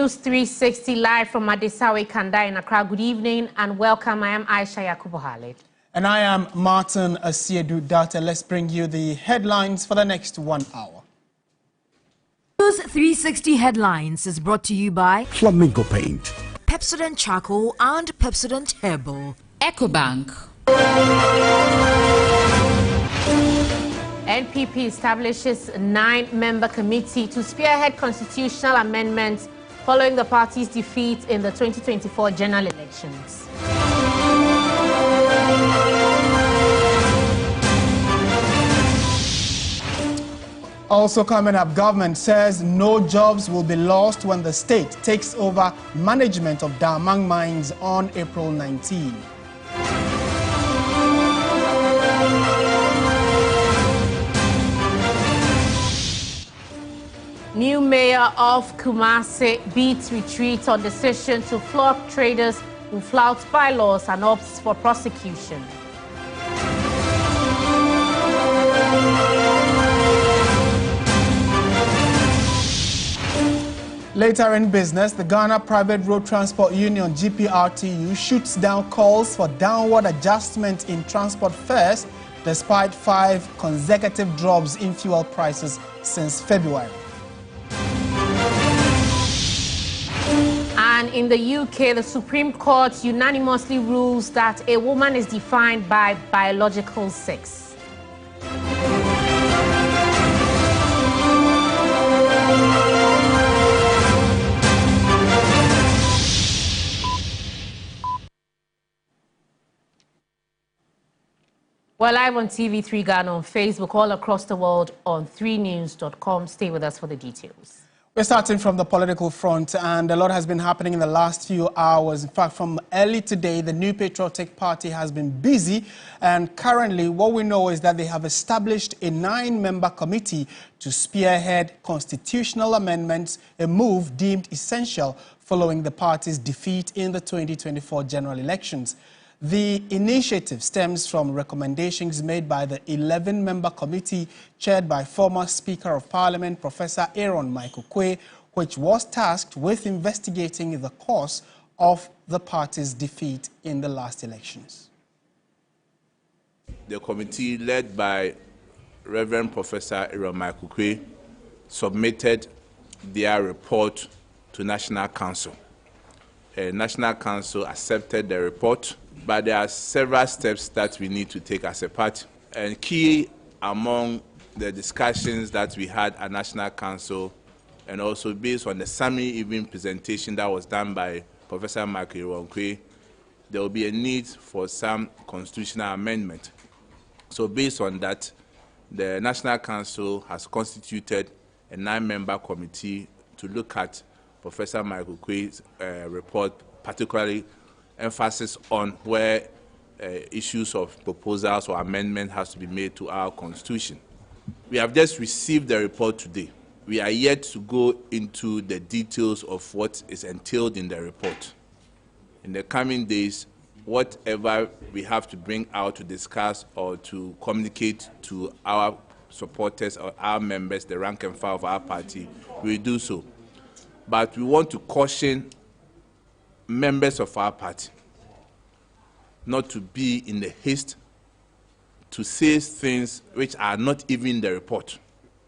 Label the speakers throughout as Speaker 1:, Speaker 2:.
Speaker 1: News 360 live from Adesawe Kanda in Accra. Good evening and welcome. I am Ayisha Yakubu.
Speaker 2: And I am Martin Asiedu. Dartey. Let's bring you the headlines for the next 1 hour.
Speaker 3: News 360 headlines is brought to you by
Speaker 4: Flamingo Paint,
Speaker 3: Pepsodent Charcoal and Pepsodent Herbal,
Speaker 5: EcoBank.
Speaker 1: NPP establishes 9-member committee to spearhead constitutional amendments following the party's defeat in the 2024 general elections.
Speaker 2: Also coming up, government says no jobs will be lost when the state takes over management of Damang mines on April 19.
Speaker 1: New mayor of Kumasi beats retreat on decision to flog traders who flout bylaws and opts for prosecution.
Speaker 2: Later in business, the Ghana Private Road Transport Union GPRTU shoots down calls for downward adjustment in transport fares despite 5 consecutive drops in fuel prices since February.
Speaker 1: And in the UK, the Supreme Court unanimously rules that a woman is defined by biological sex. We're live on TV3 Ghana, on Facebook, all across the world on 3news.com. Stay with us for the details.
Speaker 2: We're starting from the political front, and a lot has been happening in the last few hours. In fact, from early today, the New Patriotic Party has been busy, and currently what we know is that they have established a 9-member committee to spearhead constitutional amendments, a move deemed essential following the party's defeat in the 2024 general elections. The initiative stems from recommendations made by the 11-member committee chaired by former Speaker of Parliament, Professor Aaron Michael Quay, which was tasked with investigating the cause of the party's defeat in the last elections.
Speaker 6: The committee, led by Reverend Professor Aaron Michael Quay, submitted their report to National Council. National Council accepted the report, but there are several steps that we need to take as a party. And key among the discussions that we had at National Council, and also based on the summary evening presentation that was done by Professor Michael Quay, there will be a need for some constitutional amendment. So based on that, the National Council has constituted a 9-member committee to look at Professor Michael Quay's report, particularly emphasis on where issues of proposals or amendment has to be made to our constitution. We have just received the report today. We are yet to go into the details of what is entailed in the report. In the coming days, whatever we have to bring out to discuss or to communicate to our supporters or our members, the rank and file of our party, we do so. But we want to caution members of our party not to be in the haste to say things which are not even in the report,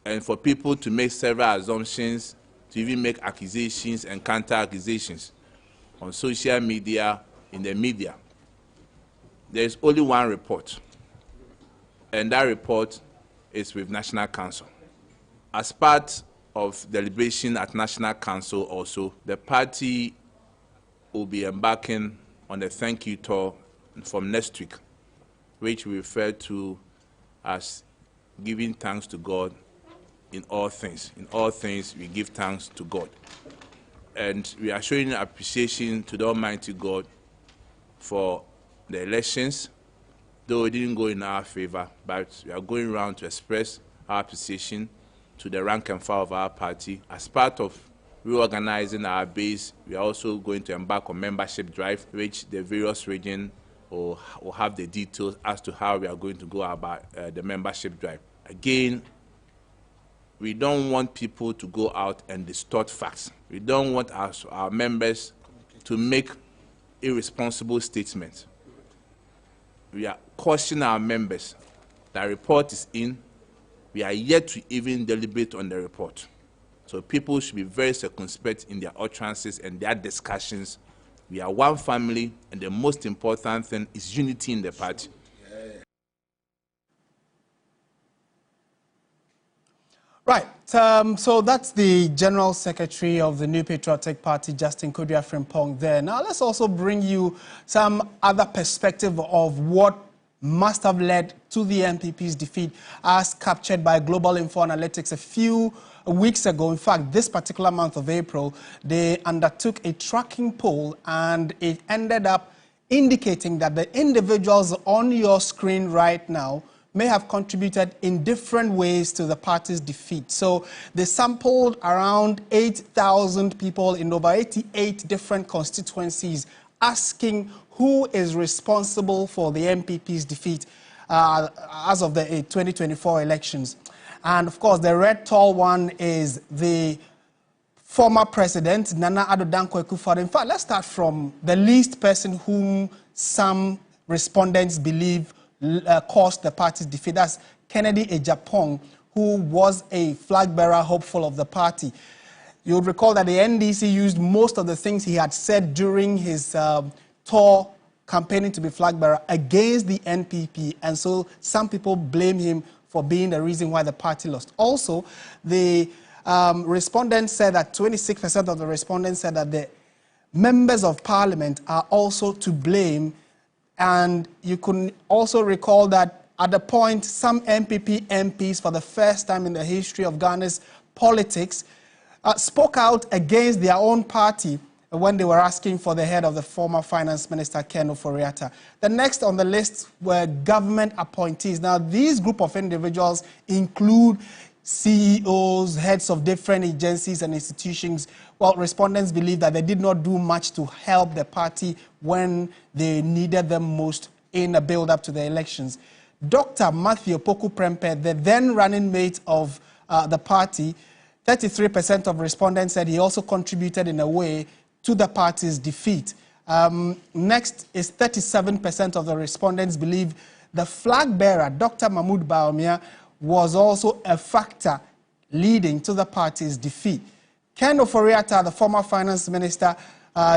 Speaker 6: and for people to make several assumptions, to even make accusations and counter-accusations on social media, in the media. There is only one report, and that report is with National Council. As part of deliberation at National Council also, the party will be embarking on a thank you tour from next week, which we refer to as giving thanks to God in all things. In all things, we give thanks to God. And we are showing appreciation to the Almighty God for the elections, though it didn't go in our favor, but we are going around to express our appreciation to the rank and file of our party. As part of reorganizing our base, we are also going to embark on membership drive, which the various regions will have the details as to how we are going to go about the membership drive. Again, we don't want people to go out and distort facts. We don't want our members to make irresponsible statements. We are cautioning our members that report is in. We are yet to even deliberate on the report. So people should be very circumspect in their utterances and their discussions. We are one family, and the most important thing is unity in the party.
Speaker 2: Right, so that's the General Secretary of the New Patriotic Party, Justin Kodua Frimpong there. Now let's also bring you some other perspective of what must have led to the NPP's defeat as captured by Global Info Analytics a few weeks ago. In fact, this particular month of April, they undertook a tracking poll and it ended up indicating that the individuals on your screen right now may have contributed in different ways to the party's defeat. So they sampled around 8,000 people in over 88 different constituencies, asking who is responsible for the NPP's defeat as of the 2024 elections. And of course, the red tall one is the former president, Nana Addo Dankwa Akufo-Addo. In fact, let's start from the least person whom some respondents believe caused the party's defeat. That's Kennedy Ejapong, who was a flag bearer hopeful of the party. You would recall that the NDC used most of the things he had said during his tour campaigning to be flag bearer against the NPP, and so some people blame him for being the reason why the party lost. Also, the respondents said that 26% of the respondents said that the members of parliament are also to blame. And you can also recall that at the point, some NPP MPs, for the first time in the history of Ghana's politics, spoke out against their own party when they were asking for the head of the former finance minister, Ken Ofori-Atta. The next on the list were government appointees. Now, these group of individuals include CEOs, heads of different agencies and institutions. Well, respondents believe that they did not do much to help the party when they needed them most in a build-up to the elections. Dr. Matthew Poku Prempeh, the then running mate of the party, 33% of respondents said he also contributed in a way to the party's defeat. Next is 37% of the respondents believe the flag bearer, Dr. Mahmoud Bawumia, was also a factor leading to the party's defeat. Ken Ofori-Atta, the former finance minister,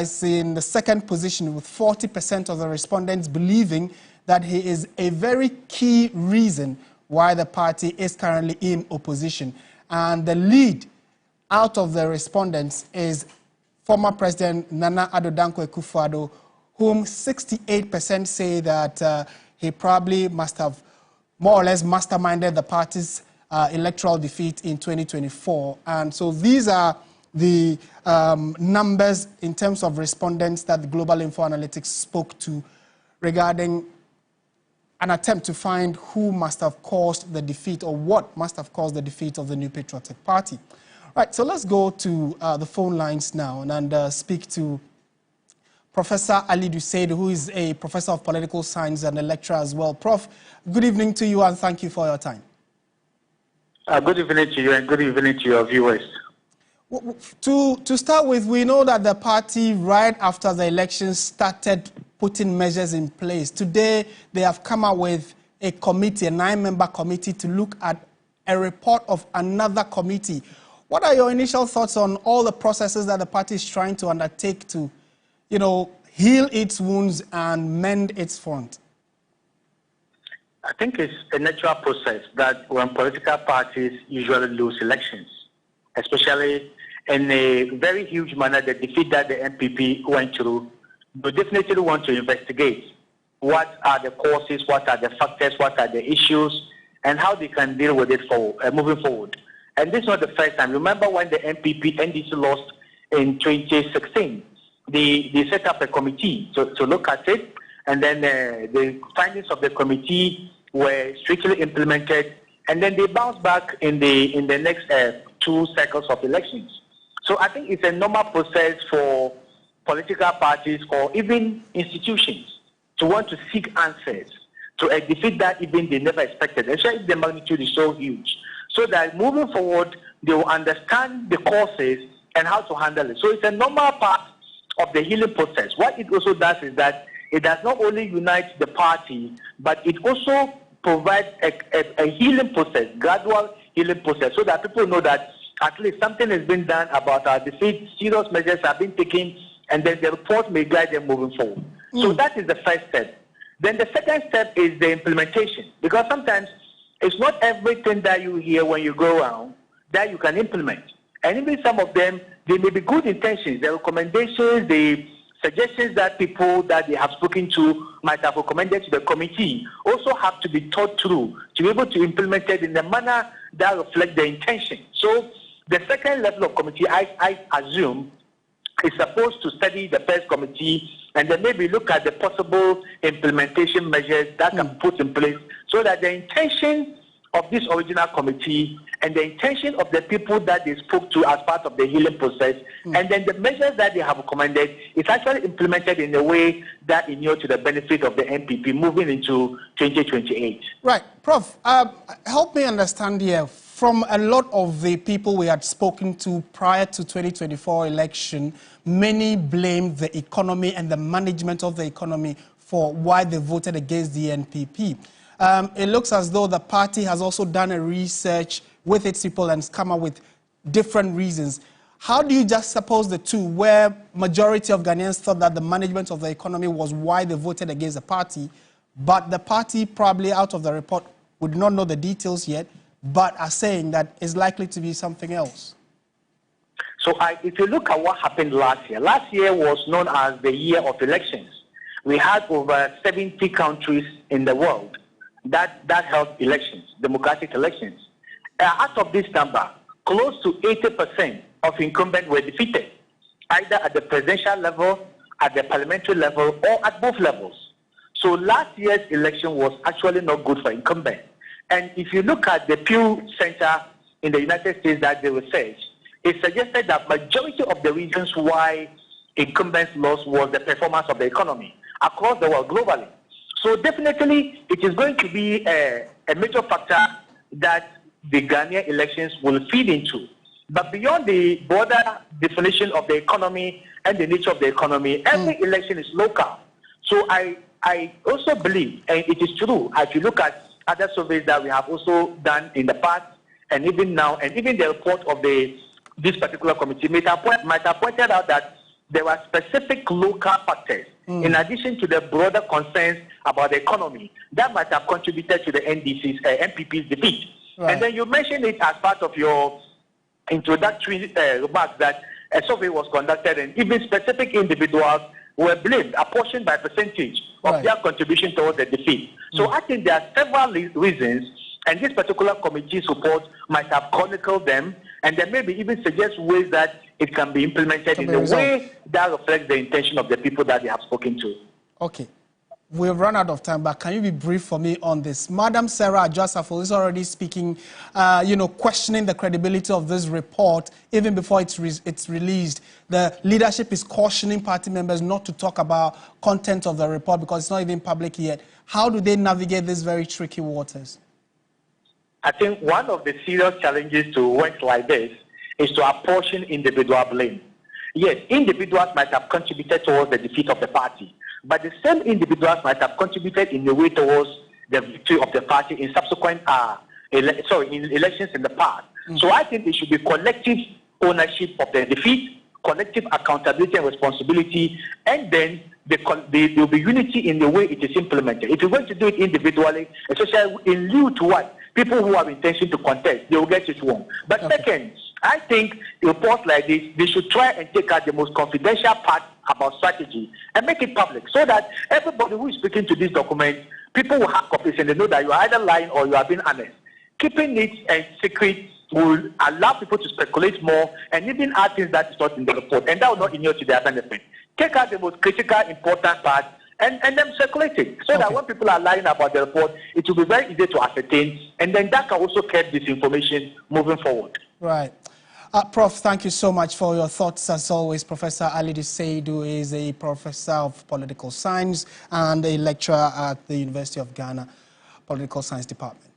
Speaker 2: is in the second position with 40% of the respondents believing that he is a very key reason why the party is currently in opposition. And the lead out of the respondents is former President Nana Addo Dankwa Akufo-Addo, whom 68% say that he probably must have more or less masterminded the party's electoral defeat in 2024. And so these are the numbers in terms of respondents that the Global Info Analytics spoke to regarding an attempt to find who must have caused the defeat or what must have caused the defeat of the New Patriotic Party. Right, so let's go to the phone lines now and speak to Professor Ayisha, who is a professor of political science and a lecturer as well. Prof, good evening to you and thank you for your time.
Speaker 4: Good evening to you and good evening to your viewers.
Speaker 2: To start with, we know that the party, right after the elections, started putting measures in place. Today, they have come out with a committee, a 9-member committee, to look at a report of another committee. What are your initial thoughts on all the processes that the party is trying to undertake to, heal its wounds and mend its front?
Speaker 4: I think it's a natural process that when political parties usually lose elections, especially in a very huge manner, the defeat that the NPP went through, we definitely want to investigate what are the causes, what are the factors, what are the issues, and how they can deal with it moving forward. And this is not the first time. Remember when the NDC lost in 2016, they set up a committee to look at it, and then the findings of the committee were strictly implemented, and then they bounced back in the next 2 cycles of elections. So I think it's a normal process for political parties or even institutions to want to seek answers to a defeat that even they never expected, especially if the magnitude is so huge. so that moving forward, they will understand the causes and how to handle it. So it's a normal part of the healing process. What it also does is that it does not only unite the party, but it also provides a healing process, gradual healing process, so that people know that at least something has been done about our defeat, serious measures have been taken, and then the report may guide them moving forward. So that is the first step. Then the second step is the implementation, because sometimes it's not everything that you hear when you go around that you can implement. And even some of them, they may be good intentions, the recommendations, the suggestions that people that they have spoken to might have recommended to the committee also have to be thought through to be able to implement it in a manner that reflects the intention. So the second level of committee, I assume, is supposed to study the first committee and then maybe look at the possible implementation measures that can be put in place so that the intention of this original committee and the intention of the people that they spoke to as part of the healing process, and then the measures that they have recommended is actually implemented in a way that inures to the benefit of the NPP moving into 2028.
Speaker 2: Right. Prof, help me understand here. From a lot of the people we had spoken to prior to 2024 election, many blamed the economy and the management of the economy for why they voted against the NPP. It looks as though the party has also done a research with its people and come up with different reasons. How do you juxtapose the two, where majority of Ghanaians thought that the management of the economy was why they voted against the party, but the party probably out of the report would not know the details yet, but are saying that it's likely to be something else?
Speaker 4: So if you look at what happened last year was known as the year of elections. We had over 70 countries in the world that held elections, democratic elections. Out of this number, close to 80% of incumbents were defeated, either at the presidential level, at the parliamentary level, or at both levels. So last year's election was actually not good for incumbents. And if you look at the Pew Center in the United States that they researched, it suggested that majority of the reasons why incumbents lost was the performance of the economy across the world globally. So definitely it is going to be a major factor that the Ghanaian elections will feed into. But beyond the broader definition of the economy and the nature of the economy, every election is local. So I also believe, and it is true, if you look at other surveys that we have also done in the past, and even now, and even the report of this particular committee might have pointed out that there were specific local factors, in addition to the broader concerns about the economy, that might have contributed to the NPP's defeat. Right. And then you mentioned it as part of your introductory remarks that a survey was conducted and even specific individuals were blamed, apportioned by percentage of their contribution towards the defeat. So I think there are several reasons, and this particular committee's report might have chronicled them, and then maybe even suggest ways that it can be implemented in a way that reflects the intention of the people that they have spoken to.
Speaker 2: Okay. We've run out of time, but can you be brief for me on this? Madam Sarah Adjosafo is already speaking, questioning the credibility of this report even before it's released. The leadership is cautioning party members not to talk about content of the report because it's not even public yet. How do they navigate these very tricky waters?
Speaker 4: I think one of the serious challenges to work like this is to apportion individual blame. Yes, individuals might have contributed towards the defeat of the party, but the same individuals might have contributed in a way towards the victory of the party in subsequent elections in the past. So I think it should be collective ownership of the defeat, collective accountability and responsibility, and then there will be unity in the way it is implemented. If you're going to do it individually, especially in lieu to what people who have intention to contest, they will get it wrong. But second, I think reports like this, they should try and take out the most confidential part about strategy and make it public so that everybody who is speaking to this document, people will have copies and they know that you are either lying or you are being honest. Keeping it and secret will allow people to speculate more and even add things that is not in the report, and that will not inure to their benefit. Take out the most critical, important part and then circulate it so that when people are lying about the report, it will be very easy to ascertain, and then that can also curb disinformation moving forward.
Speaker 2: Right. Prof, thank you so much for your thoughts. As always, Professor Asiedu is a professor of political science and a lecturer at the University of Ghana Political Science Department.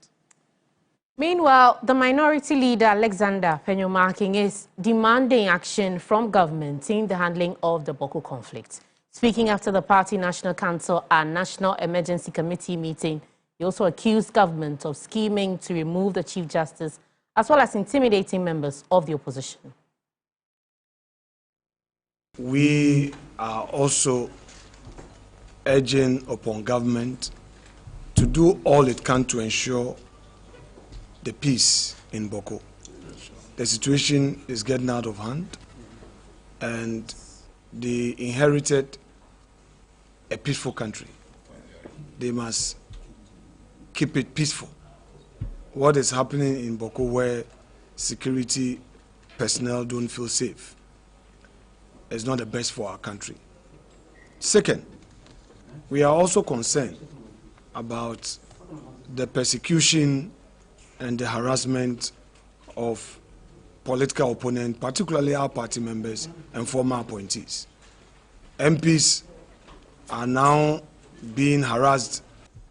Speaker 1: Meanwhile, the minority leader Alexander Penyomarking is demanding action from government in the handling of the Boko conflict. Speaking after the Party National Council and National Emergency Committee meeting, he also accused government of scheming to remove the Chief Justice as well as intimidating members of the opposition.
Speaker 5: We are also urging upon government to do all it can to ensure the peace in Boko. The situation is getting out of hand, and they inherited a peaceful country. They must keep it peaceful. What is happening in Boko, where security personnel don't feel safe, is not the best for our country. Second, we are also concerned about the persecution and the harassment of political opponents, particularly our party members and former appointees. MPs are now being harassed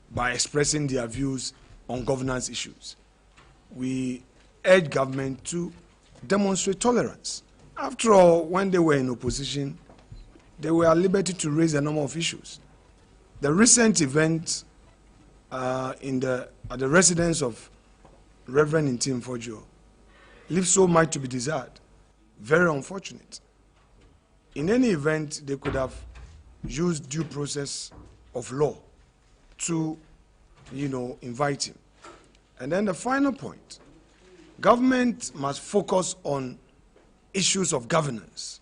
Speaker 5: by expressing their views on governance issues. We urge government to demonstrate tolerance. After all, when they were in opposition, they were at liberty to raise a number of issues. The recent event at the residence of Reverend Ntim Fojo leaves so much to be desired. Very unfortunate. In any event, they could have used due process of law to, invite him. And then the final point, government must focus on issues of governance,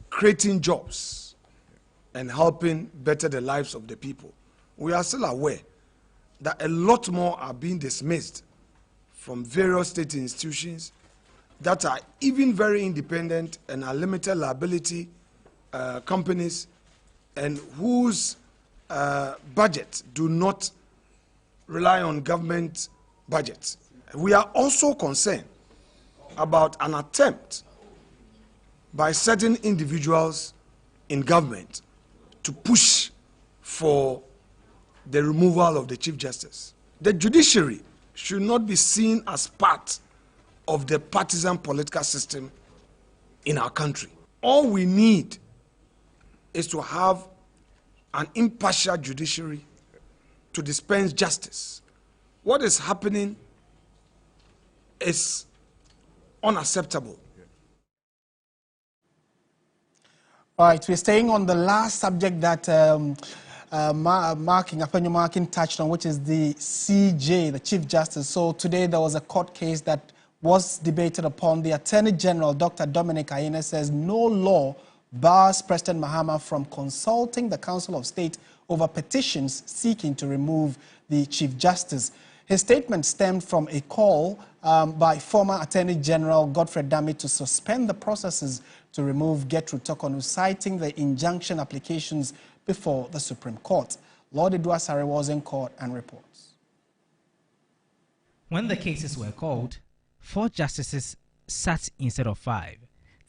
Speaker 5: creating jobs, and helping better the lives of the people. We are still aware that a lot more are being dismissed from various state institutions that are even very independent and are limited liability companies, and whose budget do not rely on government budgets. We are also concerned about an attempt by certain individuals in government to push for the removal of the Chief Justice. The judiciary should not be seen as part of the partisan political system in our country. All we need is to have an impartial judiciary to dispense justice. What is happening is unacceptable.
Speaker 2: All right, we're staying on the last subject that Penyomarking touched on, which is the CJ, the Chief Justice. So today there was a court case that was debated upon. The Attorney General, Dr. Dominic Ayine, says no law bars President Mahama from consulting the Council of State over petitions seeking to remove the Chief Justice. His statement stemmed from a call by former Attorney General Godfrey Dame to suspend the processes to remove Gertrude Tokonu, citing the injunction applications before the Supreme Court. Lord Eduasare was in court and reports.
Speaker 7: When the cases were called, 4 justices sat instead of 5.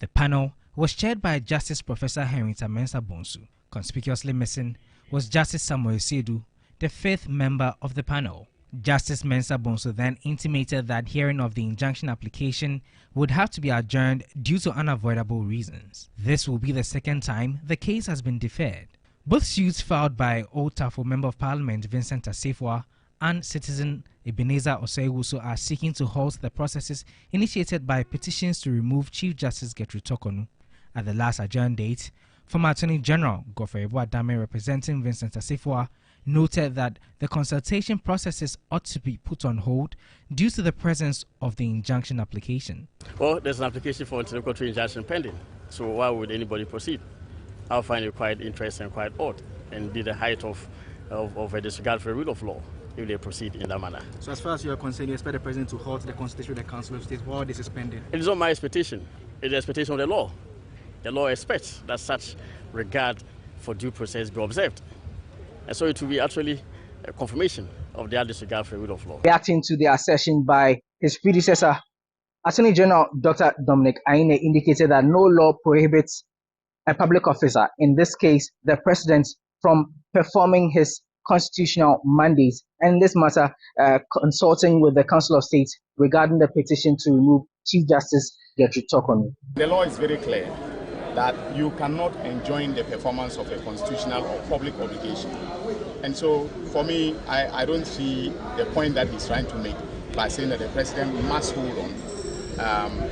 Speaker 7: The panel was chaired by Justice Professor Henrietta Mensah Bonsu. Conspicuously missing was Justice Samuel Asiedu, the 5th member of the panel. Justice Mensah Bonsu then intimated that hearing of the injunction application would have to be adjourned due to unavoidable reasons. This will be the 2nd time the case has been deferred. Both suits filed by Old Tafo Member of Parliament Vincent Asefua and citizen Ebenezer Oseiwusu are seeking to halt the processes initiated by petitions to remove Chief Justice Gertrude Tokonu. At the last adjourned date, former Attorney General Godfrey Dame, representing Vincent Asefua, noted that the consultation processes ought to be put on hold due to the presence of the injunction application.
Speaker 8: Well, there's an application for interlocutory injunction pending, so why would anybody proceed? I'll find it quite interesting and quite odd, and be the height of a disregard for the rule of law if they proceed in that manner.
Speaker 9: So as far as you are concerned, you expect the President to halt the consultation with the Council of State while this is pending?
Speaker 8: It is not my expectation. It is the expectation of the law. The law expects that such regard for due process be observed. And so it will be actually a confirmation of their disregard for the rule of law.
Speaker 10: Reacting to the assertion by his predecessor, Attorney General Dr. Dominic Ayine indicated that no law prohibits a public officer, in this case the President, from performing his constitutional mandates. And in this matter, consulting with the Council of State regarding the petition to remove Chief Justice Gertrude Tokonu.
Speaker 11: The law is very clear that you cannot enjoin the performance of a constitutional or public obligation. And so, for me, I don't see the point that he's trying to make by saying that the president must hold on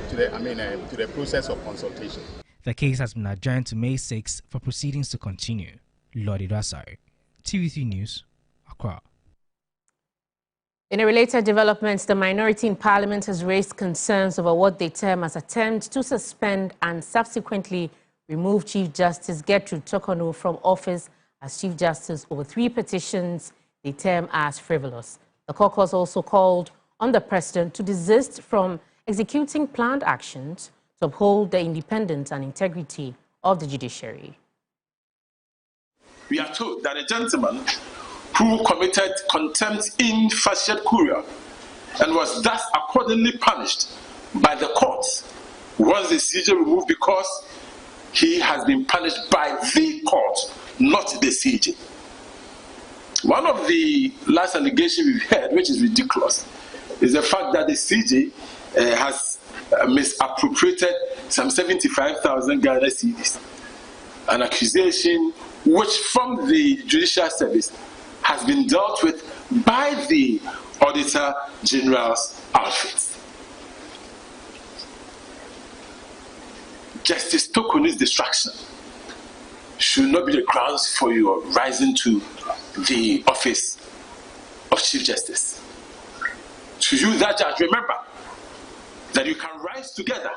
Speaker 11: to the process of consultation.
Speaker 7: The case has been adjourned to May 6 for proceedings to continue. Lord Idasai, TV3 News, Accra.
Speaker 1: In a related development, the minority in Parliament has raised concerns over what they term as attempt to suspend and subsequently remove Chief Justice Gertrude Tokonu from office as Chief Justice over 3 petitions they term as frivolous. The caucus also called on the President to desist from executing planned actions to uphold the independence and integrity of the judiciary.
Speaker 12: We are told that a gentleman who committed contempt in facie curia and was thus accordingly punished by the courts was the CJ removed because he has been punished by the court, not the CJ. One of the last allegations we've heard, which is ridiculous, is the fact that the CJ has misappropriated some 75,000 Ghana cedis, an accusation which from the Judicial Service has been dealt with by the Auditor General's outfit. Justice Tokonu's distraction should not be the grounds for your rising to the office of Chief Justice. To you, that judge, remember that you can rise together.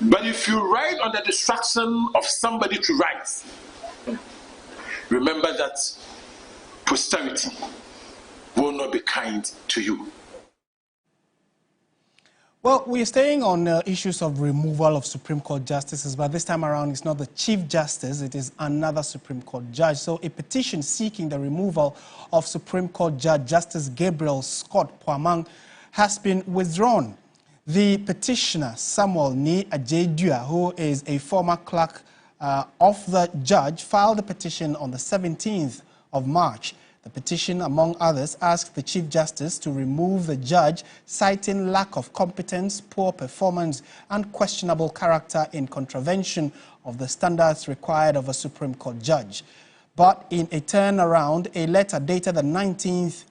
Speaker 12: But if you ride on the distraction of somebody to rise, remember that posterity will not be kind to you.
Speaker 2: Well, we're staying on issues of removal of Supreme Court justices, but this time around it's not the Chief Justice, it is another Supreme Court judge. So a petition seeking the removal of Supreme Court Judge Justice Gabriel Scott Poamang has been withdrawn. The petitioner, Samuel Ni Ajedua, who is a former clerk of the judge, filed the petition on the 17th of March. The petition, among others, asked the Chief Justice to remove the judge, citing lack of competence, poor performance, and questionable character in contravention of the standards required of a Supreme Court judge. But in a turnaround, a letter dated the 9th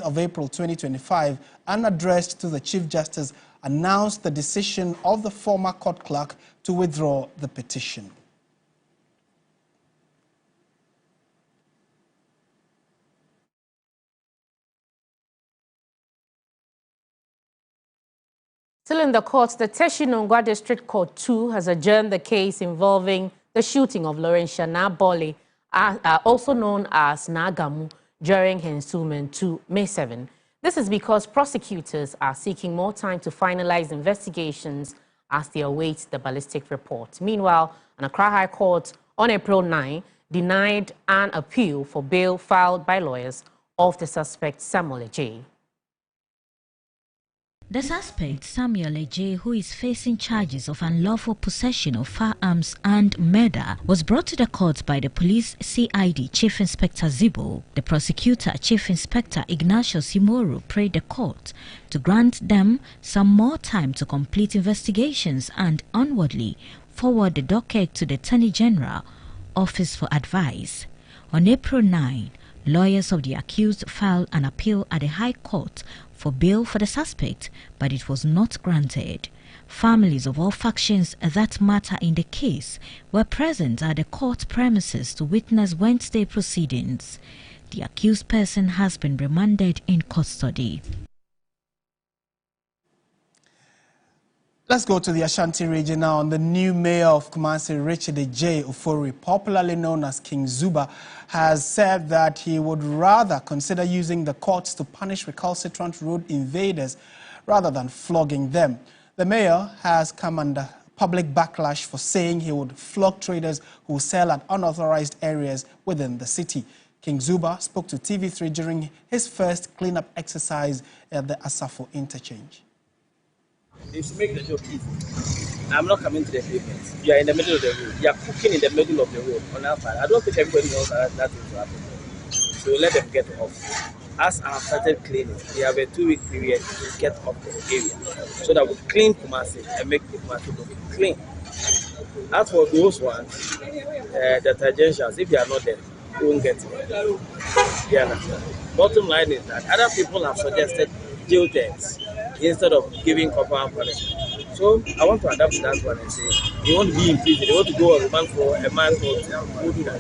Speaker 2: of April 2025, and addressed to the Chief Justice, announced the decision of the former court clerk to withdraw the petition.
Speaker 1: Still in the courts, the Teshinongwa District Court 2 has adjourned the case involving the shooting of Laurentia Nabole, also known as Nagamu, during her installment to May 7. This is because prosecutors are seeking more time to finalize investigations as they await the ballistic report. Meanwhile, an Accra High Court on April 9 denied an appeal for bail filed by lawyers of the suspect Samuel Ejay.
Speaker 13: The suspect, Samuel Ejay, who is facing charges of unlawful possession of firearms and murder, was brought to the court by the police CID Chief Inspector Zibo. The prosecutor, Chief Inspector Ignatius Imoru, prayed the court to grant them some more time to complete investigations and onwardly forward the docket to the Attorney General Office for advice. On April 9, lawyers of the accused filed an appeal at the High Court for bail for the suspect, but it was not granted. Families of all factions that matter in the case were present at the court premises to witness Wednesday proceedings. The accused person has been remanded in custody.
Speaker 2: Let's go to the Ashanti region now. The new mayor of Kumasi, Richard J. Ofori, popularly known as King Zuba, has said that he would rather consider using the courts to punish recalcitrant road invaders rather than flogging them. The mayor has come under public backlash for saying he would flog traders who sell at unauthorized areas within the city. King Zuba spoke to TV3 during his first cleanup exercise at the Asafo interchange.
Speaker 14: Is to make the job easy. I'm not coming to the pavement. You are in the middle of the road. You are cooking in the middle of the road on our side. I don't think everybody knows that thing to happen. So let them get off. As I have started cleaning, we have a 2-week period to get off the area so that we clean Kumasi and make the Kumasi look clean. As for those ones, the tangentials, if they are not there, we won't get it. Yeah. Bottom line is that other people have suggested jail terms instead of giving corporal punishment. So I want to adapt to that one and say, they want to be in prison, they want to go on remand for a month or two, do that.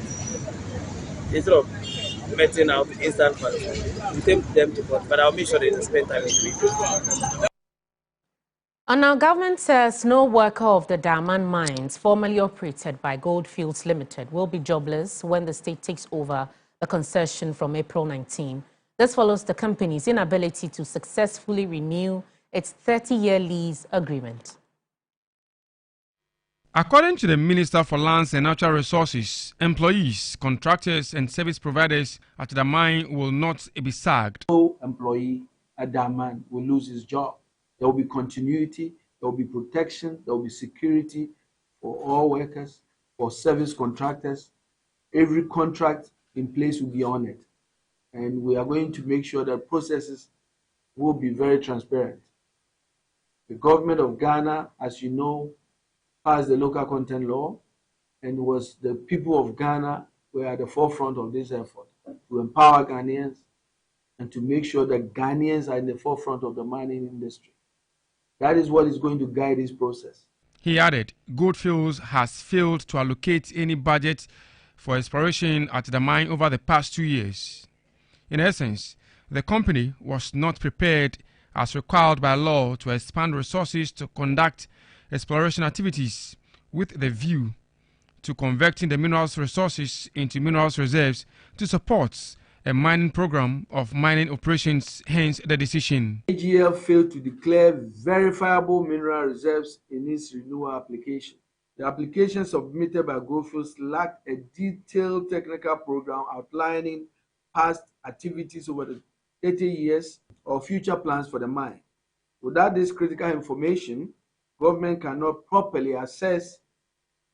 Speaker 14: Instead of meting out instant punishment, we take them to court, but I'll make sure they spend time in prison.
Speaker 1: And now government says no worker of the diamond mines formerly operated by Goldfields Limited will be jobless when the state takes over the concession from April 19. This follows the company's inability to successfully renew its 30-year lease agreement.
Speaker 15: According to the Minister for Lands and Natural Resources, employees, contractors and service providers at the mine will not be sacked.
Speaker 16: No employee at that mine will lose his job. There will be continuity, there will be protection, there will be security for all workers, for service contractors. Every contract in place will be honored. And we are going to make sure that processes will be very transparent. The government of Ghana, as you know, passed the local content law, and was the people of Ghana were at the forefront of this effort to empower Ghanaians and to make sure that Ghanaians are in the forefront of the mining industry. That is what is going to guide this process.
Speaker 15: He added, Goldfields has failed to allocate any budget for exploration at the mine over the past 2 years. In essence, the company was not prepared as required by law to expand resources to conduct exploration activities with the view to converting the minerals resources into minerals reserves to support a mining program of mining operations, hence the decision.
Speaker 16: AGL failed to declare verifiable mineral reserves in its renewal application. The application submitted by Goldfields lacked a detailed technical program outlining past activities over the 30 years or future plans for the mine. Without this critical information, government cannot properly assess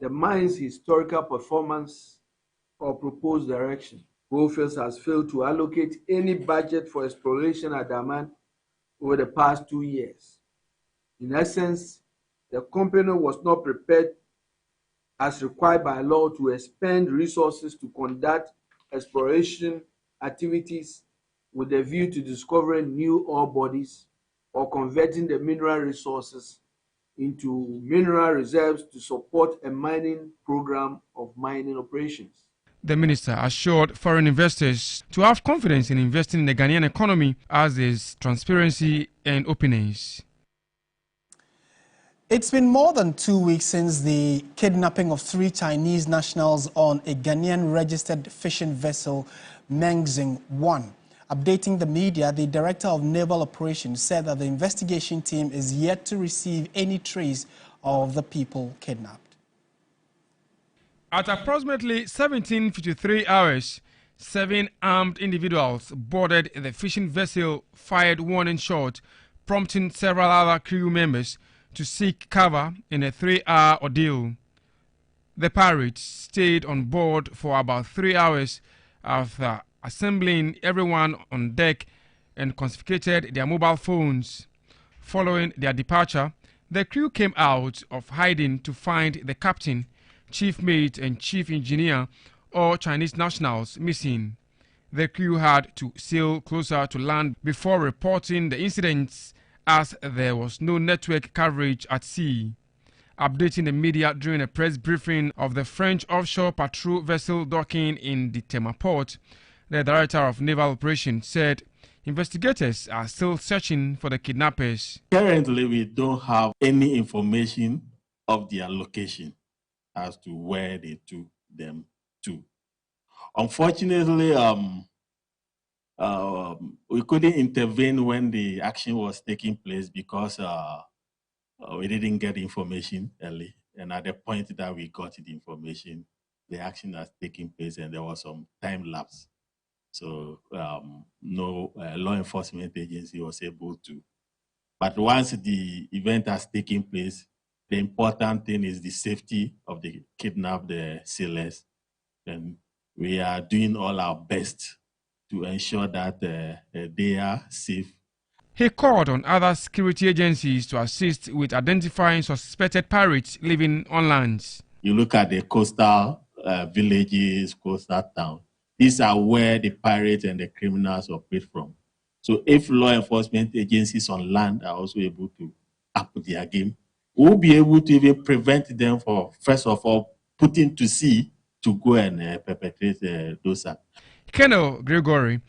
Speaker 16: the mine's historical performance or proposed direction. Goldfields has failed to allocate any budget for exploration at Daman over the past 2 years. In essence, the company was not prepared as required by law to expend resources to conduct exploration activities with a view to discovering new ore bodies or converting the mineral resources into mineral reserves to support a mining program of mining operations.
Speaker 15: The minister assured foreign investors to have confidence in investing in the Ghanaian economy as is transparency and openness.
Speaker 2: It's been more than 2 weeks since the kidnapping of 3 Chinese nationals on a Ghanaian registered fishing vessel, Mengxing 1. Updating the media, the director of naval operations said that the investigation team is yet to receive any trace of the people kidnapped.
Speaker 15: At approximately 17:53 hours, 7 armed individuals boarded the fishing vessel, fired warning shot, prompting several other crew members to seek cover in a 3-hour ordeal. The pirates stayed on board for about 3 hours after assembling everyone on deck and confiscated their mobile phones. Following their departure, the crew came out of hiding to find the captain, chief mate and chief engineer, all Chinese nationals, missing. The crew had to sail closer to land before reporting the incidents as there was no network coverage at sea. Updating the media during a press briefing of the French offshore patrol vessel docking in the Tema port, the director of naval operations said investigators are still searching for the kidnappers.
Speaker 17: Currently, we don't have any information of their location as to where they took them to. Unfortunately, we couldn't intervene when the action was taking place because we didn't get information early. And at the point that we got the information, the action has taken place and there was some time lapse. So no law enforcement agency was able to. But once the event has taken place, The important thing is the safety of the kidnapped sailors. And we are doing all our best to ensure that they are safe.
Speaker 15: He called on other security agencies to assist with identifying suspected pirates living on lands.
Speaker 17: You look at the coastal villages, coastal towns. These are where the pirates and the criminals operate from. So if law enforcement agencies on land are also able to up their game, we'll be able to even prevent them from, first of all, putting to sea to go and perpetrate those acts.
Speaker 15: Colonel Gregory,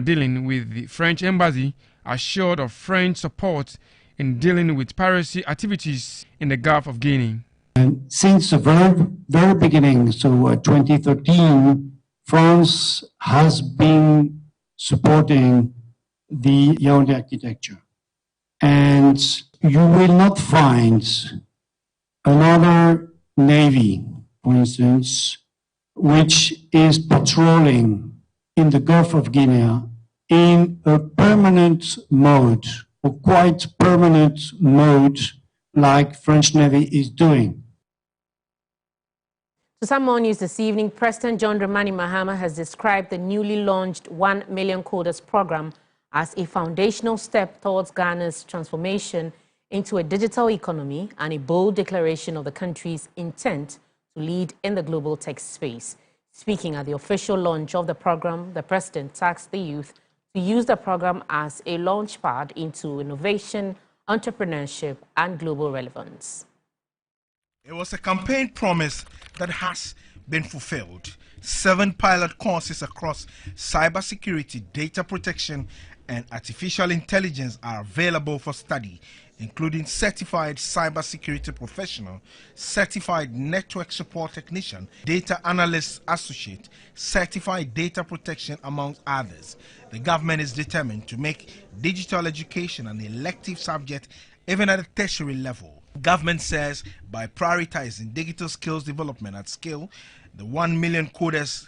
Speaker 15: dealing with the French embassy, assured of French support in dealing with piracy activities in the Gulf of Guinea.
Speaker 18: And since the very beginning, so 2013, France has been supporting the Yaoundé architecture. And you will not find another navy, for instance, which is patrolling in the Gulf of Guinea in a permanent mode, or quite permanent mode, like French Navy is doing.
Speaker 1: To some more news this evening, President John Dramani Mahama has described the newly launched 1 Million Coders program as a foundational step towards Ghana's transformation into a digital economy and a bold declaration of the country's intent to lead in the global tech space. Speaking at the official launch of the program, the president tasked the youth to use the program as a launchpad into innovation, entrepreneurship, and global relevance.
Speaker 19: It was a campaign promise that has been fulfilled. 7 pilot courses across cybersecurity, data protection, and artificial intelligence are available for study, including certified cybersecurity professional, certified network support technician, data analyst associate, certified data protection, among others. The government is determined to make digital education an elective subject even at the tertiary level. Government says by prioritizing digital skills development at scale, the 1 Million Coders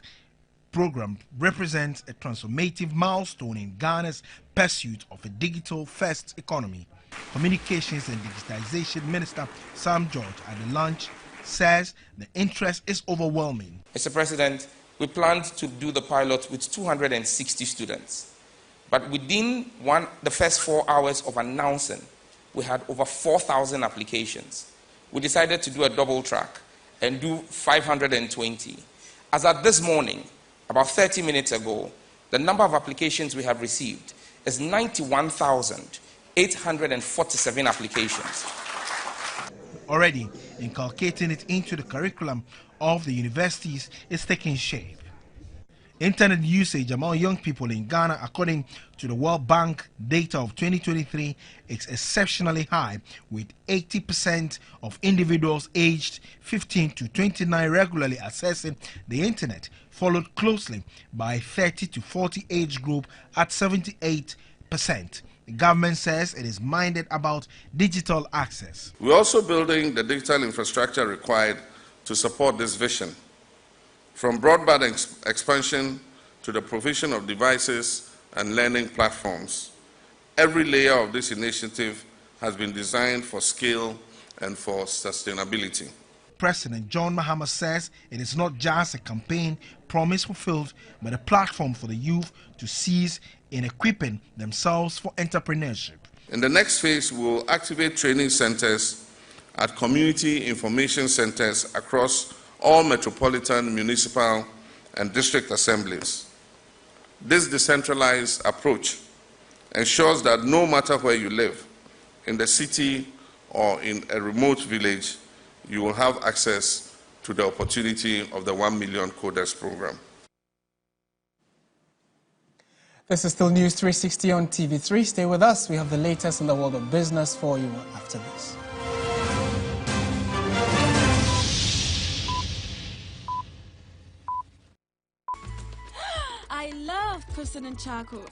Speaker 19: program represents a transformative milestone in Ghana's pursuit of a digital-first economy. Communications and Digitization Minister Sam George at the launch says the interest is overwhelming.
Speaker 20: Mr. President, we planned to do the pilot with 260 students, but within the first 4 hours of announcing, we had over 4,000 applications. We decided to do a double track and do 520. As at this morning, about 30 minutes ago, the number of applications we have received is 91,847 applications.
Speaker 19: Already, inculcating it into the curriculum of the universities is taking shape. Internet usage among young people in Ghana, according to the World Bank data of 2023, is exceptionally high, with 80% of individuals aged 15 to 29 regularly accessing the internet, followed closely by 30 to 40 age group at 78%. The government says it is minded about digital access.
Speaker 21: We're also building the digital infrastructure required to support this vision. From broadband expansion to the provision of devices and learning platforms, every layer of this initiative has been designed for scale and for sustainability.
Speaker 19: President John Mahama says it is not just a campaign promise fulfilled, but a platform for the youth to seize in equipping themselves for entrepreneurship.
Speaker 21: In the next phase, we will activate training centers at community information centers across all metropolitan, municipal, and district assemblies. This decentralized approach ensures that no matter where you live, in the city or in a remote village, you will have access to the opportunity of the 1 Million Coders program.
Speaker 2: This is still News 360 on TV3. Stay with us. We have the latest in the world of business for you after this.
Speaker 22: I love President Charcoal.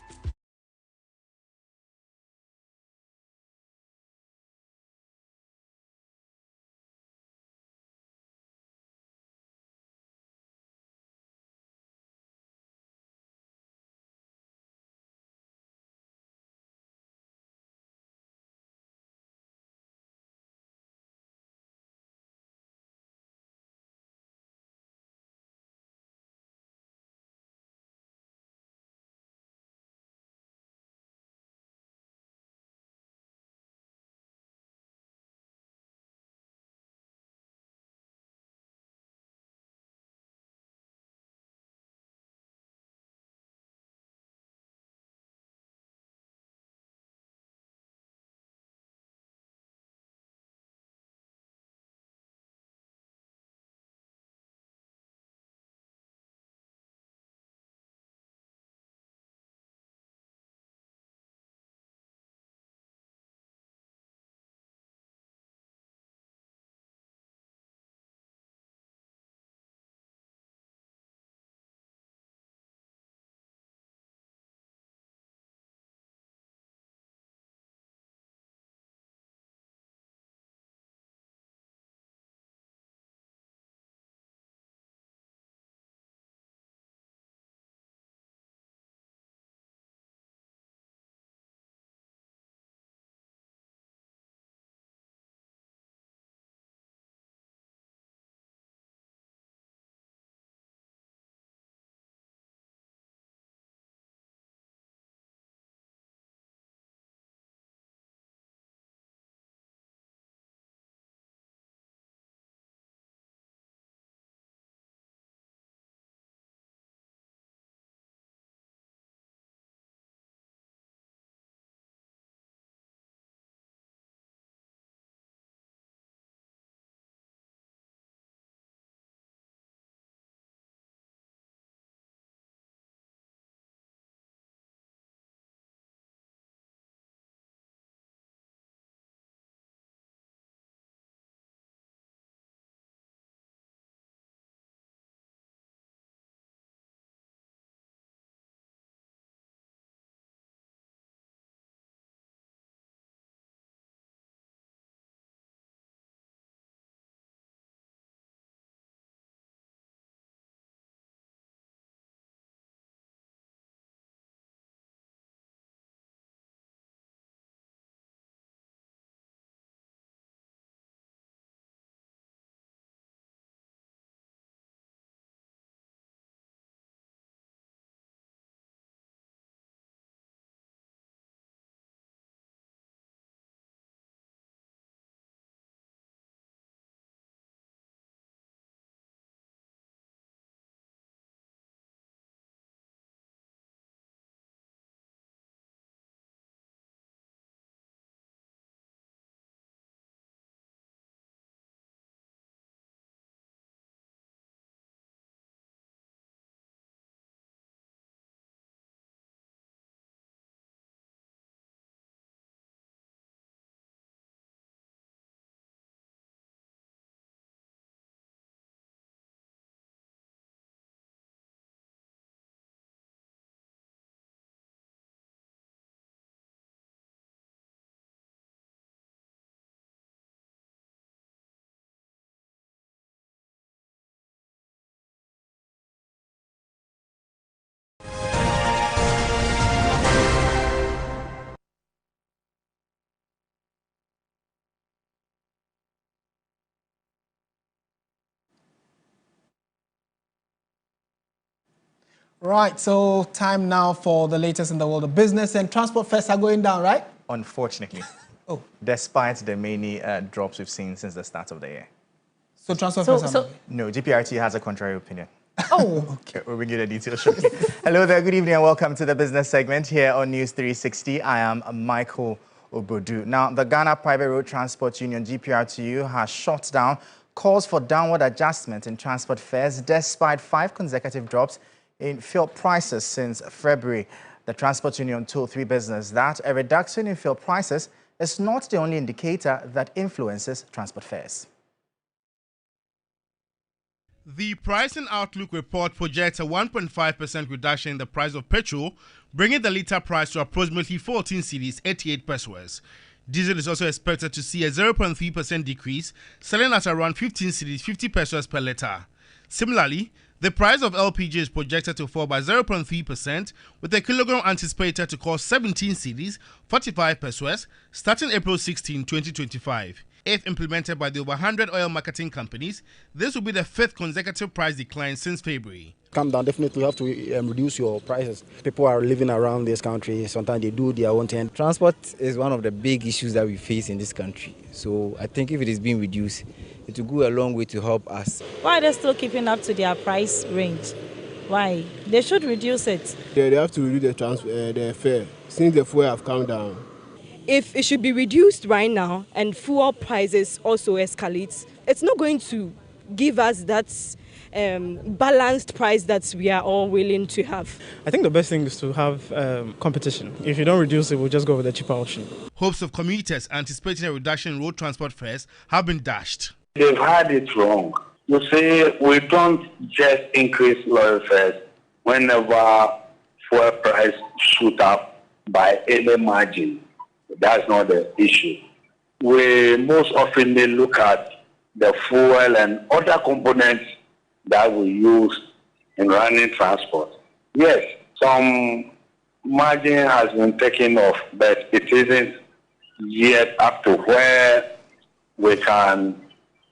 Speaker 2: Right, so time now for the latest in the world of business, and transport fares are going down, right?
Speaker 3: Unfortunately.
Speaker 2: Oh.
Speaker 3: Despite the many drops we've seen since the start of the year.
Speaker 2: So transport fares are not?
Speaker 3: No, GPRT has a contrary opinion.
Speaker 2: Oh,
Speaker 3: okay. We'll bring you the details shortly. Hello there, good evening and welcome to the business segment here on News 360. I am Michael Obodu. Now, the Ghana Private Road Transport Union, GPRTU, has shut down calls for downward adjustment in transport fares despite 5 consecutive drops in fuel prices since February. The Transport Union told 3 Business that a reduction in fuel prices is not the only indicator that influences transport fares.
Speaker 19: The Pricing Outlook report projects a 1.5% reduction in the price of petrol, bringing the litre price to approximately 14 cedis, 88 pesos. Diesel is also expected to see a 0.3% decrease, selling at around 15 cedis, 50 pesos per litre. Similarly, the price of LPG is projected to fall by 0.3%, with a kilogram anticipated to cost 17 cedis, 45 pesos, starting April 16, 2025. If implemented by the over 100 oil marketing companies, this will be the 5th consecutive price decline since February.
Speaker 6: Come down, definitely you have to reduce your prices. People are living around this country, sometimes they do their own thing.
Speaker 23: Transport is one of the big issues that we face in this country. So I think if it is being reduced, it will go a long way to help us.
Speaker 24: Why are they still keeping up to their price range? Why? They should reduce it.
Speaker 25: They have to reduce the fare since the fuel have come down.
Speaker 26: If it should be reduced right now and fuel prices also escalate, it's not going to give us that balanced price that we are all willing to have.
Speaker 27: I think the best thing is to have competition. If you don't reduce it, we'll just go with the cheaper option.
Speaker 19: Hopes of commuters anticipating a reduction in road transport fares have been dashed.
Speaker 28: They've had it wrong. You say we don't just increase lorry fares whenever fuel price shoot up by any margin. That's not the issue. We most often look at the fuel and other components that we use in running transport. Yes, some margin has been taken off, but it isn't yet up to where we can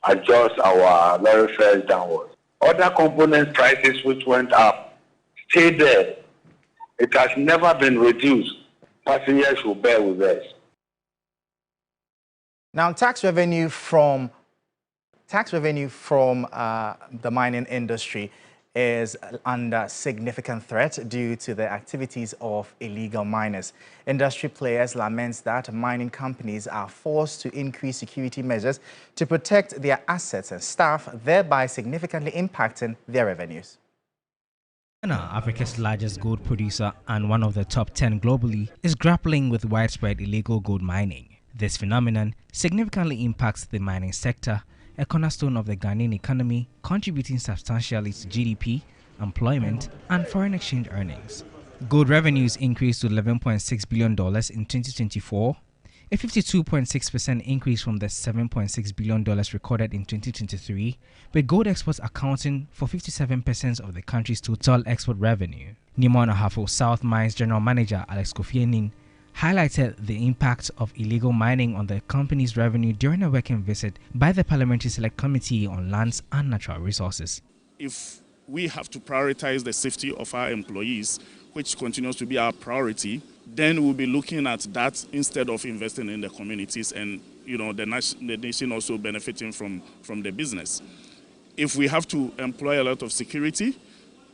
Speaker 28: adjust our lorry fares downwards. Other component prices which went up stay there. It has never been reduced. Passengers will bear with us.
Speaker 3: Now, tax revenue from the mining industry is under significant threat due to the activities of illegal miners. Industry players lament that mining companies are forced to increase security measures to protect their assets and staff, thereby significantly impacting their revenues.
Speaker 7: Ghana, Africa's largest gold producer and one of the top 10 globally, is grappling with widespread illegal gold mining. This phenomenon significantly impacts the mining sector, a cornerstone of the Ghanaian economy, contributing substantially to GDP, employment, and foreign exchange earnings. Gold revenues increased to $11.6 billion in 2024, a 52.6% increase from the $7.6 billion recorded in 2023, with gold exports accounting for 57% of the country's total export revenue. Nimona Hafo South Mines General Manager Alex Kofienin highlighted the impact of illegal mining on the company's revenue during a working visit by the Parliamentary Select Committee on Lands and Natural Resources.
Speaker 29: If we have to prioritize the safety of our employees, which continues to be our priority, then we'll be looking at that instead of investing in the communities and the nation also benefiting from the business. If we have to employ a lot of security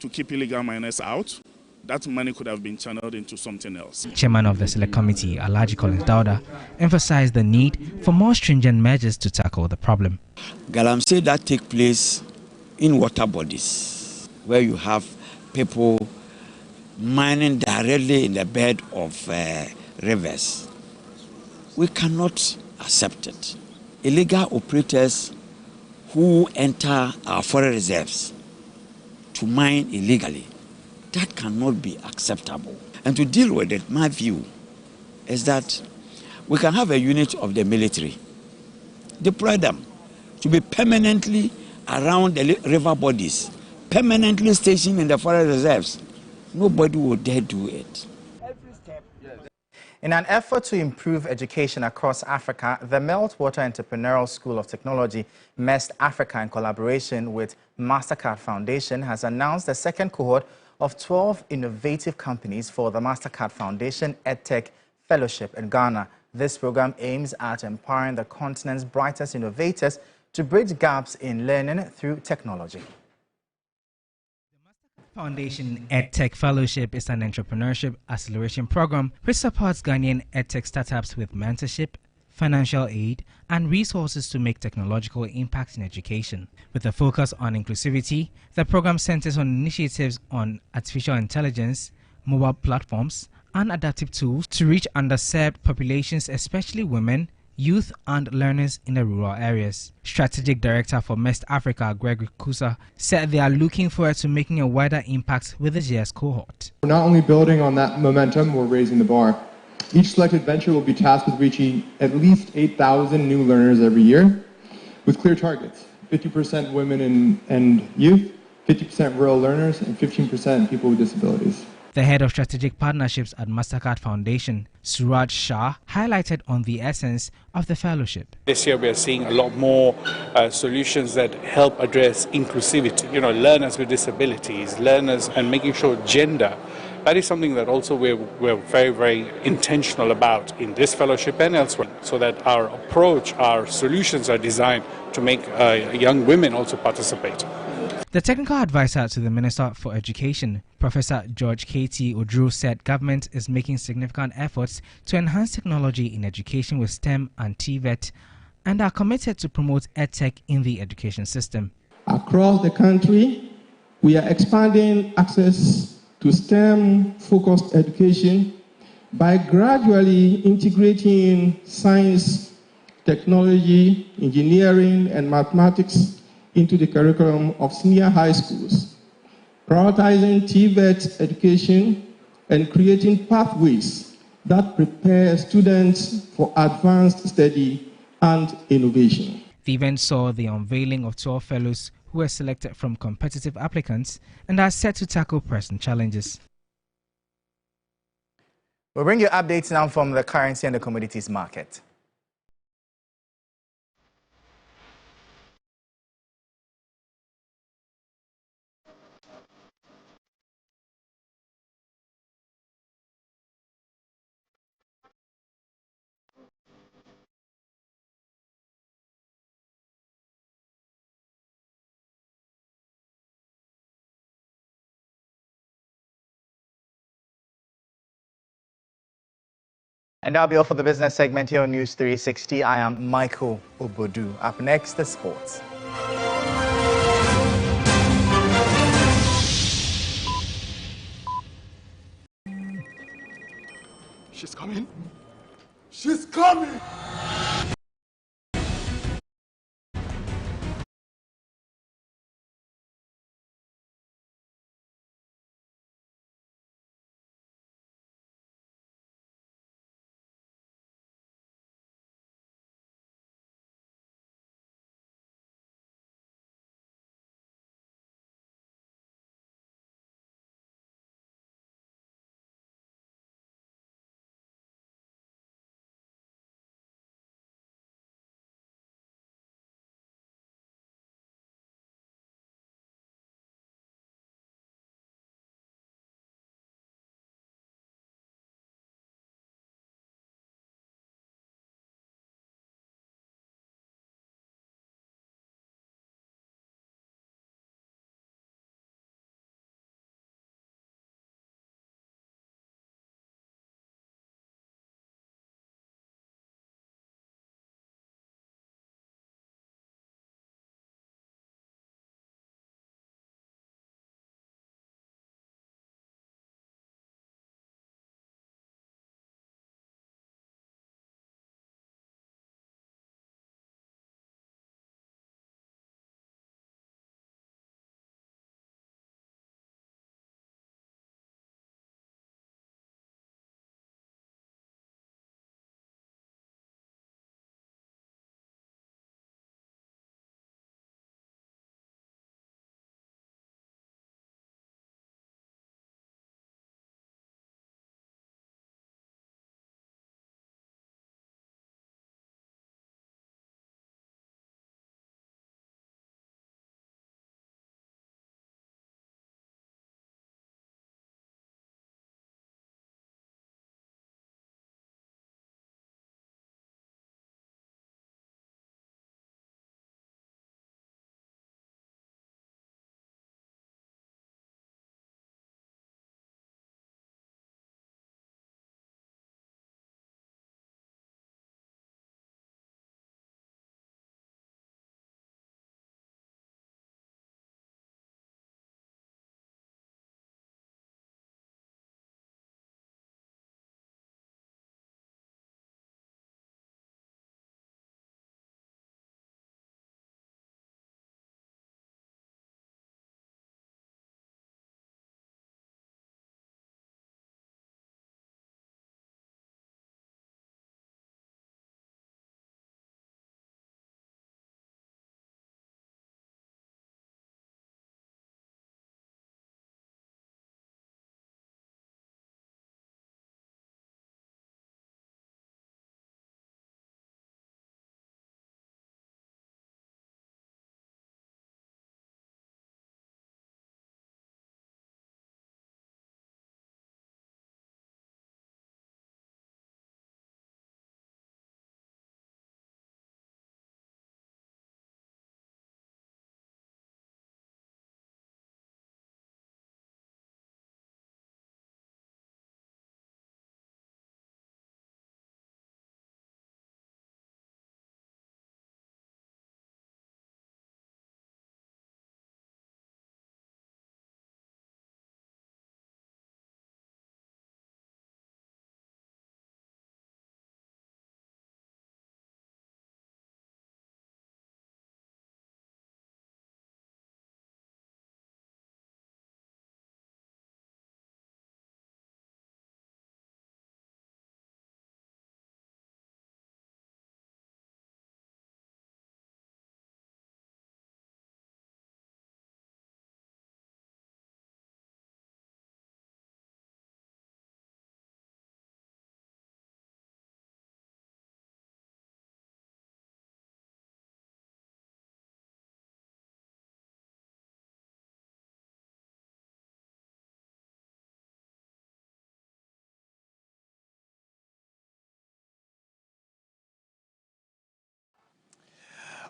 Speaker 29: to keep illegal miners out, that money could have been channeled into something else.
Speaker 7: Chairman of the Select Committee, Alhaji Collins Dauda, emphasized the need for more stringent measures to tackle the problem.
Speaker 30: Galamsey that take place in water bodies, where you have people mining directly in the bed of rivers. We cannot accept it. Illegal operators who enter our forest reserves to mine illegally, that cannot be acceptable. And to deal with it, my view is that we can have a unit of the military, deploy them to be permanently around the river bodies, permanently stationed in the forest reserves. Nobody will dare do it.
Speaker 3: In an effort to improve education across Africa, the Meltwater Entrepreneurial School of Technology, MEST Africa, in collaboration with MasterCard Foundation, has announced the second cohort of 12 innovative companies for the MasterCard Foundation EdTech Fellowship in Ghana. This program aims at empowering the continent's brightest innovators to bridge gaps in learning through technology.
Speaker 7: Foundation EdTech Fellowship is an entrepreneurship acceleration program which supports Ghanaian EdTech startups with mentorship, financial aid, and resources to make technological impact in education. With a focus on inclusivity, the program centers on initiatives on artificial intelligence, mobile platforms, and adaptive tools to reach underserved populations, especially women, youth, and learners in the rural areas. Strategic Director for West Africa, Gregory Kusa, said they are looking forward to making a wider impact with this year's cohort.
Speaker 4: We're not only building on that momentum, we're raising the bar. Each selected venture will be tasked with reaching at least 8,000 new learners every year with clear targets: 50% women and youth, 50% rural learners, and 15% people with disabilities.
Speaker 7: The head of strategic partnerships at MasterCard Foundation, Suraj Shah, highlighted on the essence of the fellowship.
Speaker 5: This year we are seeing a lot more solutions that help address inclusivity, learners with disabilities, learners, and making sure gender. That is something that also we're very, very intentional about in this fellowship and elsewhere, so that our approach, our solutions are designed to make young women also participate.
Speaker 7: The technical advisor to the Minister for Education, Professor George K.T. Odru, said government is making significant efforts to enhance technology in education with STEM and TVET and are committed to promote EdTech in the education system.
Speaker 4: Across the country, we are expanding access to STEM-focused education by gradually integrating science, technology, engineering, and mathematics into the curriculum of senior high schools, prioritizing TVET education and creating pathways that prepare students for advanced study and innovation.
Speaker 7: The event saw the unveiling of 12 fellows who were selected from competitive applicants and are set to tackle present challenges.
Speaker 3: We'll bring you updates now from the currency and the commodities market. And that'll be all for the business segment here on News 360. I am Michael Obodu. Up next, the sports.
Speaker 8: She's coming. She's coming.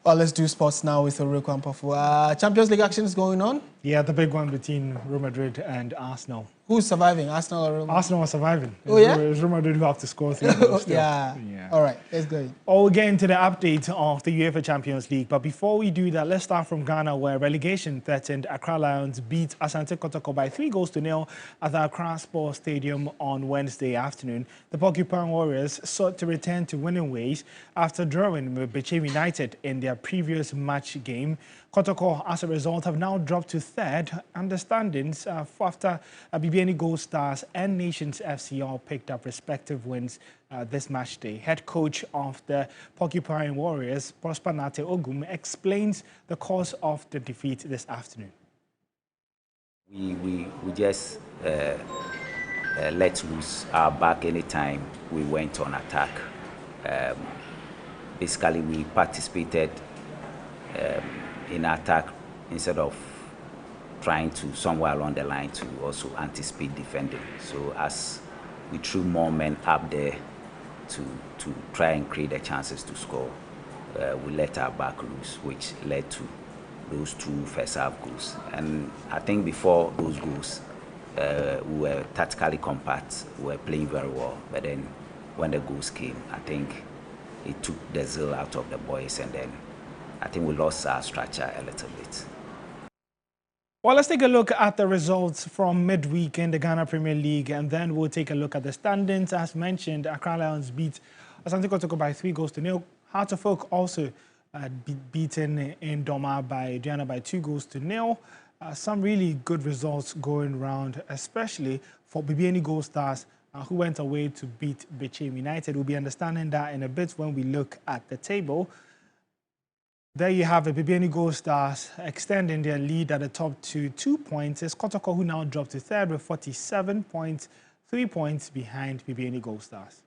Speaker 2: Well, let's do sports now with Oreku Ampofo. Champions League action is going on?
Speaker 9: Yeah, the big one between Real Madrid and Arsenal.
Speaker 2: Who's surviving, Arsenal or Real Madrid?
Speaker 9: Arsenal are surviving.
Speaker 2: Oh, yeah?
Speaker 9: It's Real Madrid who have to score 3 goals still.
Speaker 2: Yeah. All right, let's go.
Speaker 9: We'll get into the update of the UEFA Champions League. But before we do that, let's start from Ghana, where relegation threatened. Accra Lions beat Asante Kotoko by 3-0 at the Accra Sports Stadium on Wednesday afternoon. The Porcupine Warriors sought to return to winning ways after drawing with Bechem United in their previous match game. Kotoko, as a result, have now dropped to third on the standings after BBN Gold Stars and Nations FC all picked up respective wins this match day. Head coach of the Porcupine Warriors, Prosper Nate Ogum, explains the cause of the defeat this afternoon.
Speaker 10: We just let loose our back anytime we went on attack. Basically, we participated in attack instead of trying to somewhere along the line to also anticipate defending. So as we threw more men up there to try and create the chances to score, we let our back loose, which led to those 2 first half goals. And I think before those goals, we were tactically compact, we were playing very well. But then when the goals came, I think it took the zeal out of the boys, and then I think we lost our structure a little bit.
Speaker 9: Well, let's take a look at the results from midweek in the Ghana Premier League, and then we'll take a look at the standings. As mentioned, Accra Lions beat Asante Kotoko by 3-0. Heart of Oak also beaten in Doma by Diana by 2-0. Some really good results going round, especially for BBN Gold Stars, who went away to beat Bechem United. We'll be understanding that in a bit when we look at the table. There you have the BBN Gold Stars extending their lead at the top to 2 points. It's Kotoko who now dropped to third with 47 points, 3 points behind BBN Gold Stars.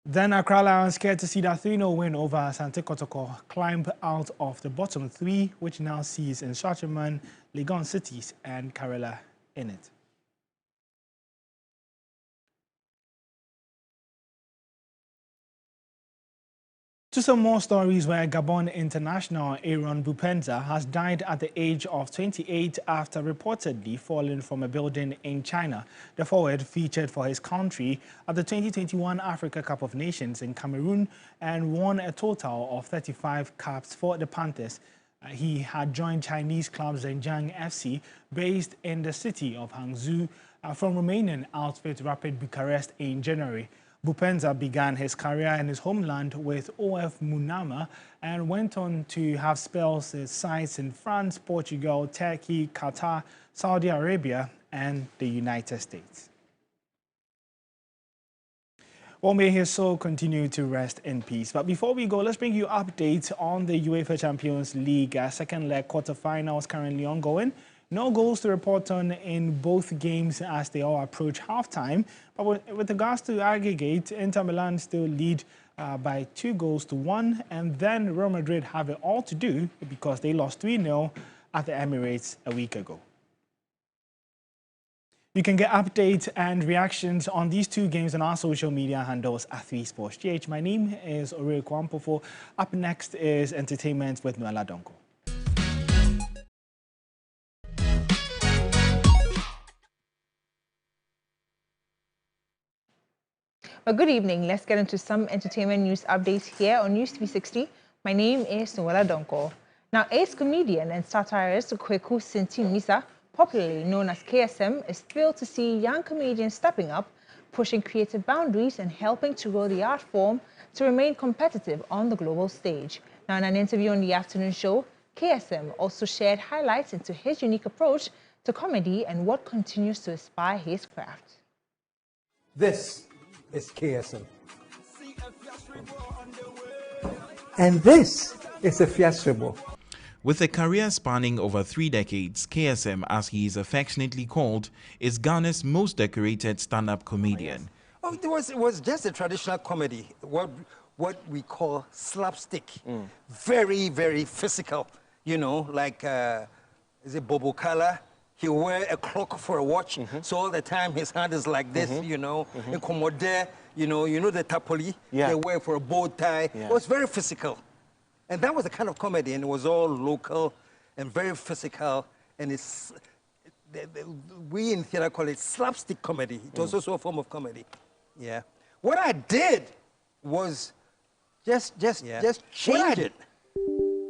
Speaker 9: Then Accra Lions, scared to see that 3-0 win over Asante Kotoko, climb out of the bottom 3, which now sees Nshachiman, Legon Cities and Karela in it. To some more stories where Gabon international Aaron Bupenza has died at the age of 28 after reportedly falling from a building in China. The forward featured for his country at the 2021 Africa Cup of Nations in Cameroon and won a total of 35 caps for the Panthers. He had joined Chinese club Zhejiang FC based in the city of Hangzhou from Romanian outfit Rapid Bucharest in January. Bupenza began his career in his homeland with OF Munama and went on to have spells at sites in France, Portugal, Turkey, Qatar, Saudi Arabia, and the United States. Well, may his soul continue to rest in peace. But before we go, let's bring you updates on the UEFA Champions League second leg quarterfinals currently ongoing. No goals to report on in both games as they all approach halftime. But with regards to aggregate, Inter Milan still lead by 2-1, and then Real Madrid have it all to do because they lost 3-0 at the Emirates a week ago. You can get updates and reactions on these 2 games on our social media handles at 3SportsGH. My name is Oreku Ampofo. Up next is Entertainment with Noella Donko.
Speaker 11: Well, good evening. Let's get into some entertainment news updates here on News 360. My name is Noella Donko. Now, ace comedian and satirist Kweku Sinti-Misa, popularly known as KSM, is thrilled to see young comedians stepping up, pushing creative boundaries and helping to grow the art form to remain competitive on the global stage. Now, in an interview on the afternoon show, KSM also shared highlights into his unique approach to comedy and what continues to inspire his craft.
Speaker 12: This is KSM. And this is a fiasco.
Speaker 13: With a career spanning over 3 decades, KSM, as he is affectionately called, is Ghana's most decorated stand-up comedian.
Speaker 12: Oh, it was just a traditional comedy, what we call slapstick. Very, very physical. You know, like, is it Bobo Kala? He'll wear a clock for a watch, so all the time his hand is like this, you know. In Commodity, you know the tapoli, they wear for a bow tie. It was very physical. And that was the kind of comedy, and it was all local and very physical, and it's, we in theater call it slapstick comedy. It was also a form of comedy. Yeah. What I did was just change it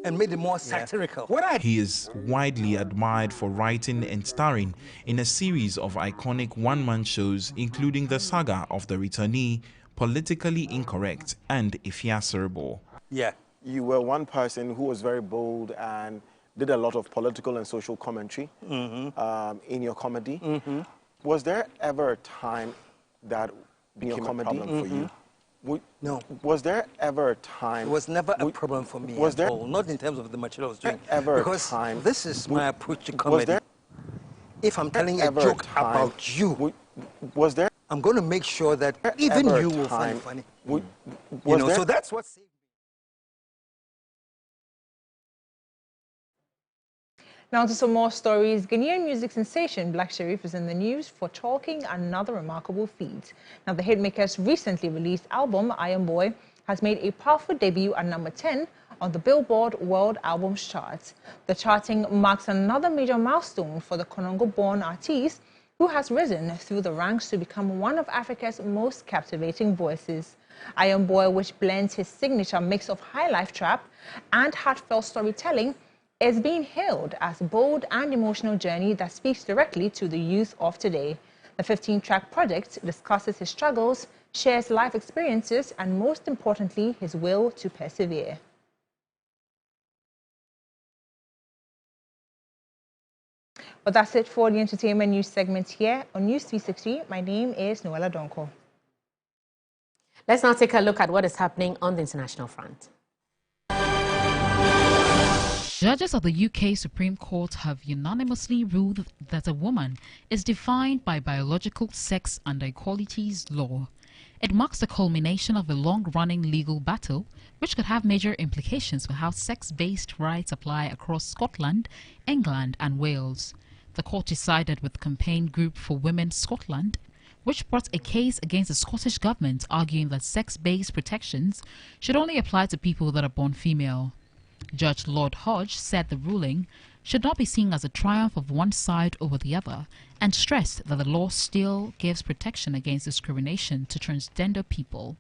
Speaker 12: and made it more satirical.
Speaker 13: He is widely admired for writing and starring in a series of iconic one-man shows, including the saga of The Returnee, Politically Incorrect, and Ifiaserebo.
Speaker 12: Yeah.
Speaker 1: You were one person who was very bold and did a lot of political and social commentary in your comedy. Was there ever a time that became a problem for you?
Speaker 12: No.
Speaker 1: Was there ever a time?
Speaker 12: It was never a problem for me at all, not in terms of the material I was doing. Because this is my approach to comedy. If I'm telling a joke about you, I'm going to make sure that even you will find it funny. You know, so that's what saved me.
Speaker 11: Now to some more stories. Ghanaian music sensation Black Sherif is in the news for chalking another remarkable feat. Now the hitmaker's recently released album, Iron Boy, has made a powerful debut at number 10 on the Billboard World Albums chart. The charting marks another major milestone for the Konongo-born artiste, who has risen through the ranks to become one of Africa's most captivating voices. Iron Boy, which blends his signature mix of high-life trap and heartfelt storytelling, is being hailed as a bold and emotional journey that speaks directly to the youth of today. The 15-track project discusses his struggles, shares life experiences, and most importantly, his will to persevere. But that's it for the entertainment news segment here on News 360. My name is Noella Donko.
Speaker 6: Let's now take a look at what is happening on the international front.
Speaker 14: Judges of the UK Supreme Court have unanimously ruled that a woman is defined by biological sex under equalities law. It marks the culmination of a long-running legal battle, which could have major implications for how sex-based rights apply across Scotland, England and Wales. The court decided with Campaign Group for Women Scotland, which brought a case against the Scottish government arguing that sex-based protections should only apply to people that are born female. Judge Lord Hodge said the ruling should not be seen as a triumph of one side over the other and stressed that the law still gives protection against discrimination to transgender people.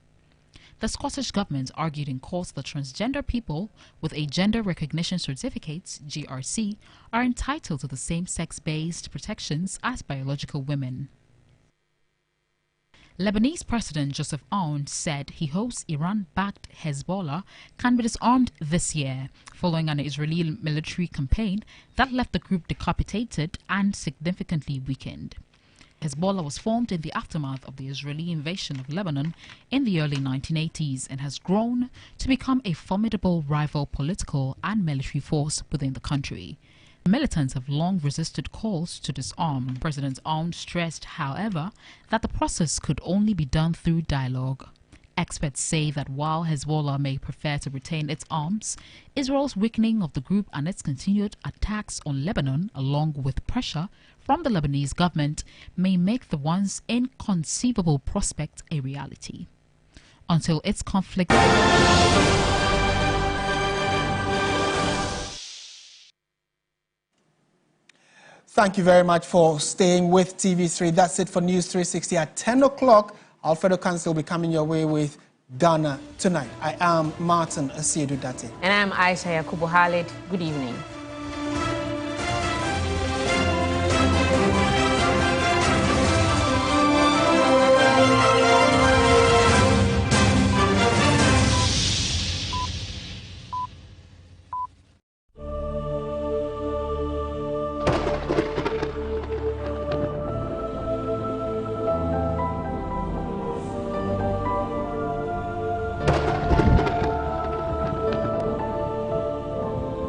Speaker 14: The Scottish government argued in court that transgender people with a gender recognition certificate, GRC, are entitled to the same sex-based protections as biological women. Lebanese President Joseph Aoun said he hopes Iran-backed Hezbollah can be disarmed this year, following an Israeli military campaign that left the group decapitated and significantly weakened. Hezbollah was formed in the aftermath of the Israeli invasion of Lebanon in the early 1980s and has grown to become a formidable rival political and military force within the country. Militants have long resisted calls to disarm. President Aoun stressed, however, that the process could only be done through dialogue. Experts say that while Hezbollah may prefer to retain its arms, Israel's weakening of the group and its continued attacks on Lebanon, along with pressure from the Lebanese government, may make the once inconceivable prospect a reality. Until its conflict...
Speaker 2: Thank you very much for staying with TV3. That's it for News 360 at 10 o'clock. Alfredo Kansi will be coming your way with Ghana Tonight. I am Martin Asiedu Dartey.
Speaker 6: And I'm Ayisha Yakubu. Good evening.